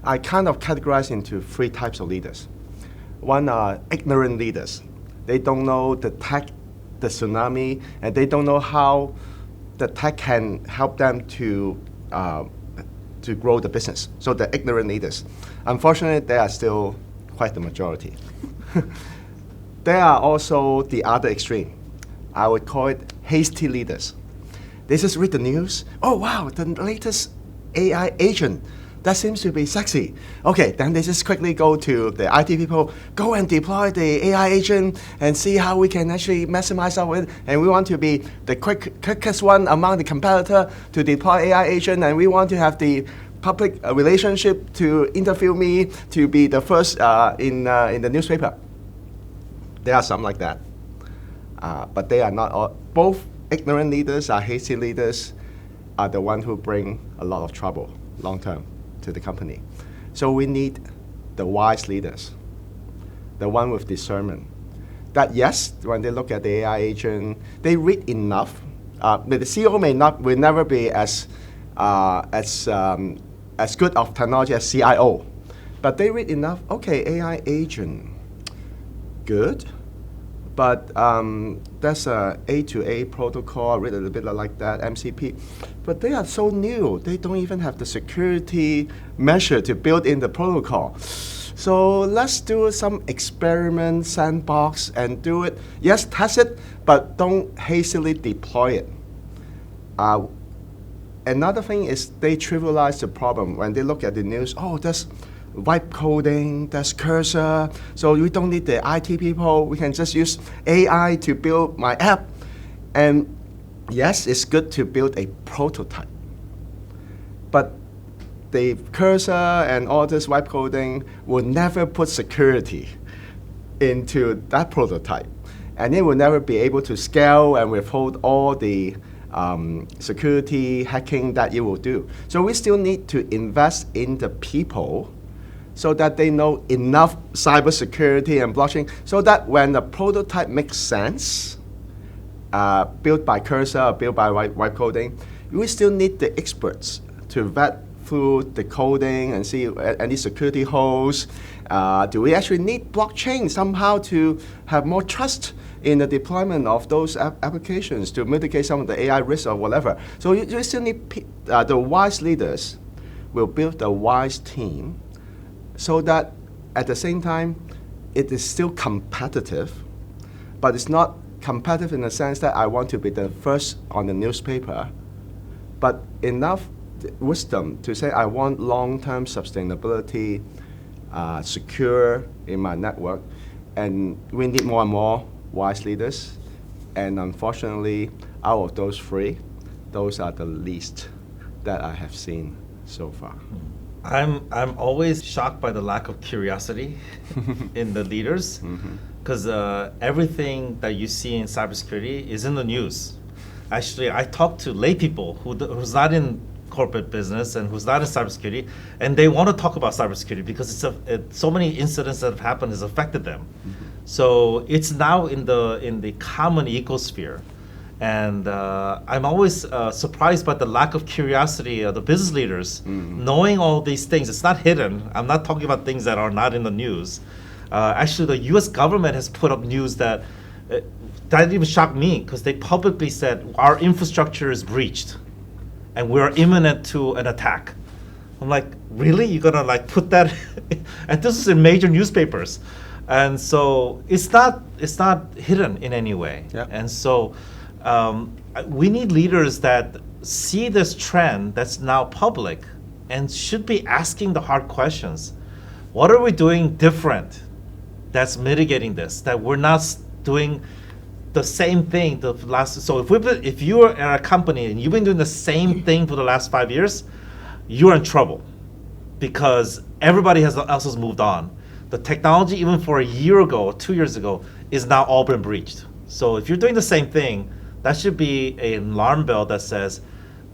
I kind of categorize into three types of leaders. One are ignorant leaders. They don't know the tech, the tsunami, and they don't know how the tech can help them to grow the business. So the ignorant leaders. Unfortunately, they are still quite the majority. There are also the other extreme. I would call it hasty leaders. They just read the news. Oh wow, the latest AI agent. That seems to be sexy. Okay, then they just quickly go to the IT people, go and deploy the AI agent and see how we can actually maximize our it. And we want to be the quickest one among the competitor to deploy AI agent, and we want to have the public relationship to interview me to be the first in the newspaper. There are some like that, but they are not all. Both ignorant leaders or hasty leaders are the ones who bring a lot of trouble long term to the company. So we need the wise leaders, the one with discernment. That yes, when they look at the AI agent, they read enough. But the CEO will never be as good of technology as CIO, but they read enough. Okay, AI agent, good, but that's a A2A protocol. I read a little bit like that, MCP. But they are so new, they don't even have the security measure to build in the protocol. So let's do some experiment, sandbox, and do it. Yes, test it, but don't hastily deploy it. Another thing is they trivialize the problem. When they look at the news, oh, there's vibe coding, there's cursor, so we don't need the IT people, we can just use AI to build my app. And yes, it's good to build a prototype, but the cursor and all this vibe coding will never put security into that prototype, and it will never be able to scale and withhold all the security hacking that it will do. So we still need to invest in the people so that they know enough cybersecurity and blockchain so that when the prototype makes sense, built by cursor or built by vibe coding, we still need the experts to vet through the coding and see any security holes. Do we actually need blockchain somehow to have more trust in the deployment of those applications to mitigate some of the AI risks or whatever? So you still need the wise leaders will build a wise team so that at the same time it is still competitive, but it's not competitive in the sense that I want to be the first on the newspaper, but enough wisdom to say I want long-term sustainability, secure in my network, and we need more and more wise leaders. And unfortunately, out of those three, those are the least that I have seen so far. I'm always shocked by the lack of curiosity in the leaders, because everything that you see in cybersecurity is in the news. Actually, I talk to lay people who's not in corporate business and who's not in cybersecurity, and they want to talk about cybersecurity because so many incidents that have happened has affected them. So it's now in the common ecosphere. And I'm always surprised by the lack of curiosity of the business leaders, knowing all these things. It's not hidden. I'm not talking about things that are not in the news. Actually, the US government has put up news that even shocked me, because they publicly said our infrastructure is breached and we're imminent to an attack. I'm like, really? You're gonna like put that? And this is in major newspapers. And so it's not hidden in any way. Yep. And so we need leaders that see this trend that's now public and should be asking the hard questions. What are we doing different that's mitigating this, that we're not doing the same thing the last? So if you're at a company and you've been doing the same thing for the last 5 years, you're in trouble, because everybody else has moved on. The technology, even for a year ago or 2 years ago, is now all been breached. So if you're doing the same thing, that should be an alarm bell that says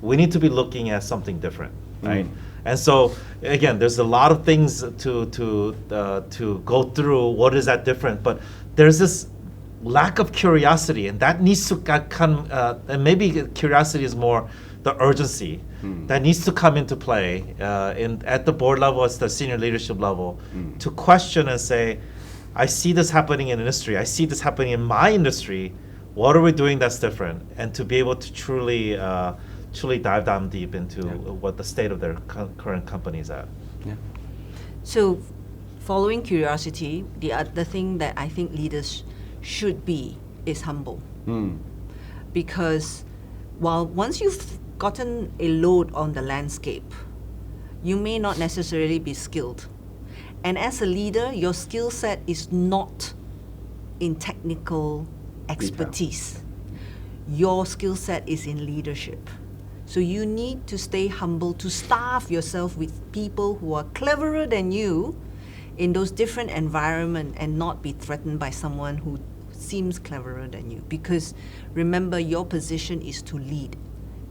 we need to be looking at something different, right? And so again, there's a lot of things to go through. What is that different? But there's this lack of curiosity, and that needs to come. And maybe curiosity is more the urgency that needs to come into play at the board level, at the senior leadership level, to question and say, I see this happening in industry. I see this happening in my industry. What are we doing that's different? And to be able to truly dive down deep into what the state of their current company is at. Yeah. So, following curiosity, the other thing that I think leaders should be is humble. Because while once you've gotten a load on the landscape, you may not necessarily be skilled. And as a leader, your skill set is not in technical expertise. Your skill set is in leadership. So you need to stay humble, to staff yourself with people who are cleverer than you in those different environments, and not be threatened by someone who seems cleverer than you. Because remember, your position is to lead,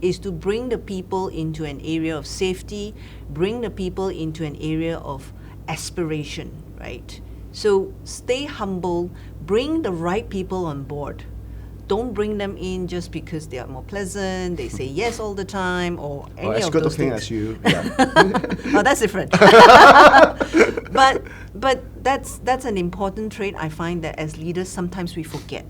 is to bring the people into an area of safety, bring the people into an area of aspiration, right? So stay humble, bring the right people on board. Don't bring them in just because they are more pleasant, they say yes all the time, or any as of good those looking things. as you. Yeah. Oh, that's different. but that's an important trait. I find that as leaders, sometimes we forget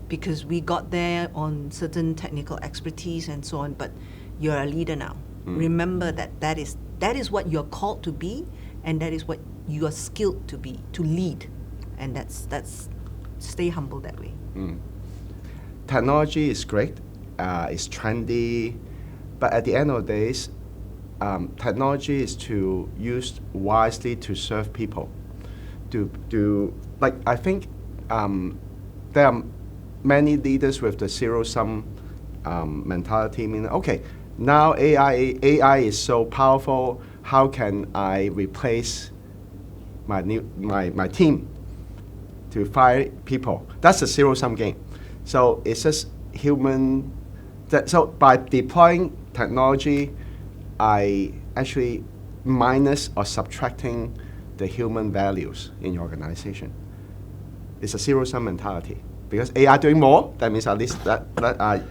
because we got there on certain technical expertise and so on. But you're a leader now. Remember that is what you're called to be, and that is what you are skilled to be, to lead, and that's stay humble that way. Technology is great, it's trendy, but at the end of the day, technology is to use wisely to serve people. I think there are many leaders with the zero-sum mentality, meaning, okay, now AI is so powerful, how can I replace my team to fire people? That's a zero-sum game. So it's just human. So by deploying technology, I actually minus or subtracting the human values in your organization. It's a zero-sum mentality. Because AI doing more, that means at least I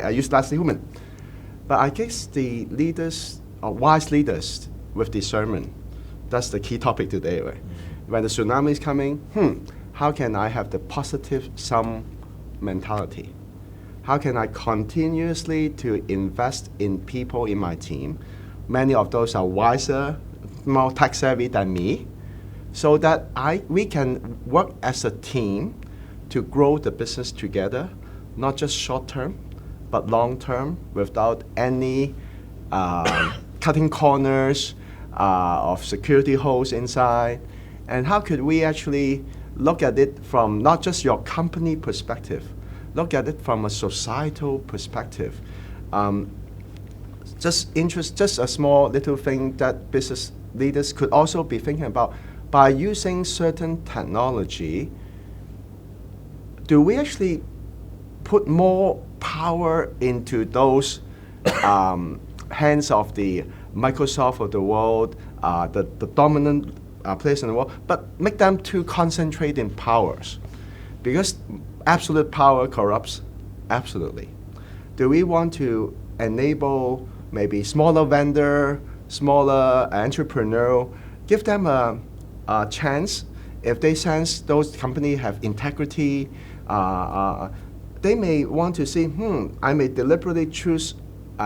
use less human. But I guess the leaders, or wise leaders with discernment, that's the key topic today, right? When the tsunami is coming, how can I have the positive sum mentality? How can I continuously to invest in people in my team? Many of those are wiser, more tech savvy than me, so that we can work as a team to grow the business together, not just short term, but long term, without any cutting corners of security holes inside. And how could we actually look at it from not just your company perspective, look at it from a societal perspective. Just a small little thing that business leaders could also be thinking about. By using certain technology, do we actually put more power into those hands of the Microsoft of the world, the dominant players in the world, but make them too concentrate in powers? Because absolute power corrupts absolutely. Do we want to enable maybe smaller vendor, smaller entrepreneur, give them a chance? If they sense those companies have integrity, they may want to see, I may deliberately choose,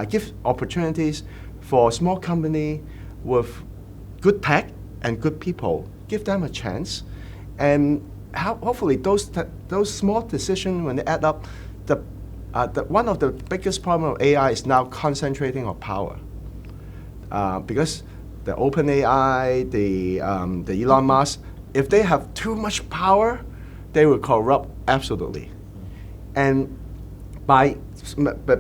give opportunities for a small company with good tech and good people. Give them a chance. And hopefully those small decisions, when they add up, one of the biggest problems of AI is now concentrating on power. Because the OpenAI, the Elon Musk, if they have too much power, they will corrupt absolutely. And by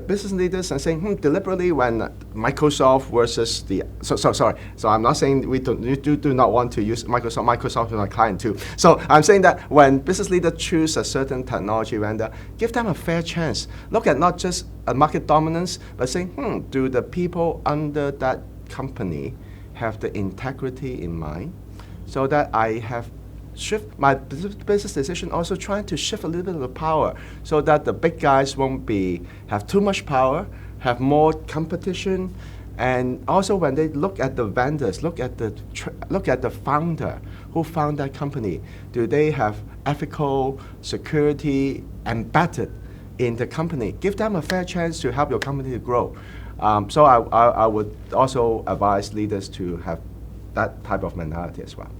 business leaders are saying deliberately, when Microsoft versus so I'm not saying we do not want to use Microsoft is my client too. So I'm saying that when business leaders choose a certain technology vendor, give them a fair chance. Look at not just a market dominance, but saying, do the people under that company have the integrity in mind, so that I have shift my business decision, also trying to shift a little bit of the power, so that the big guys won't have too much power, have more competition. And also when they look at the vendors, look at the founder who found that company, do they have ethical security embedded in the company? Give them a fair chance to help your company to grow. So I would also advise leaders to have that type of mentality as well.